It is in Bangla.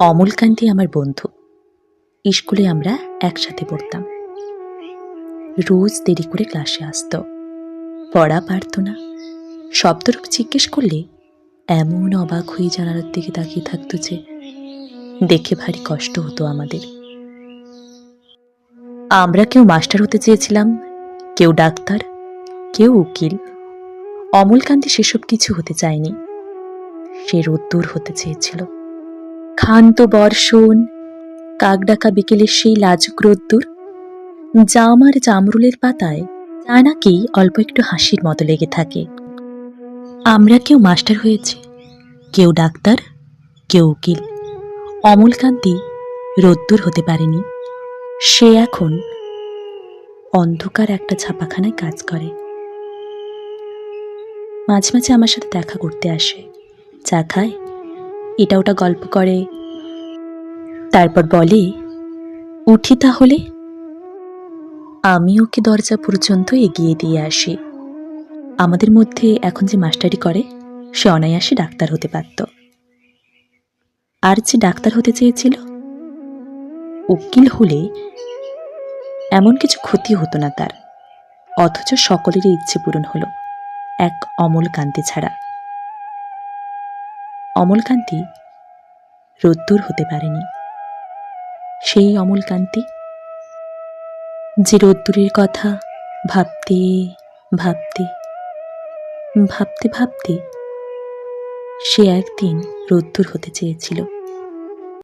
অমলকান্তি আমার বন্ধু। স্কুলে আমরা একসাথে পড়তাম। রোজ দেরি করে ক্লাসে আসত, পড়া পারত না। শব্দরূপ জিজ্ঞেস করলে এমন অবাক হয়ে জানালার দিকে তাকিয়ে থাকতো যে দেখে ভারী কষ্ট হতো আমাদের। আমরা কেউ মাস্টার হতে চেয়েছিলাম, কেউ ডাক্তার, কেউ উকিল। অমলকান্তি সেসব কিছু হতে চায়নি। সে রোদ্দুর হতে চেয়েছিল। ক্ষান্ত বর্ষণ, কাকডাকা বিকেলের সেই লাজুক রোদ্দুর, জাম আর জামরুলের পাতায় তা নাকি অল্প একটু হাসির মতো লেগে থাকে। আমরা কেউ মাস্টার হয়েছে, কেউ ডাক্তার, কেউ উকিল। অমলকান্তি রোদ্দুর হতে পারেনি। সে এখন অন্ধকার একটা ছাপাখানায় কাজ করে। মাঝে মাঝে আমার সাথে দেখা করতে আসে, চা খায়, এটা ওটা গল্প করে, তারপর বলে উঠি তাহলে। আমি ওকে দরজা পর্যন্ত এগিয়ে দিয়ে আসি। আমাদের মধ্যে এখন যে মাস্টারি করে সে অনায়াসে ডাক্তার হতে পারত। আর যে ডাক্তার হতে চেয়েছিল, উকিল হলে এমন কিছু ক্ষতি হতো না তার। অথচ সকলেরই ইচ্ছে পূরণ হলো, এক অমলকান্তি ছাড়া। অমলকান্তি রোদ্দুর হতে পারেনি। সেই অমলকান্তি যে রোদ্দুরের কথা ভাবতে ভাবতে ভাবতে ভাবতে সে একদিন রোদ্দুর হতে চেয়েছিল।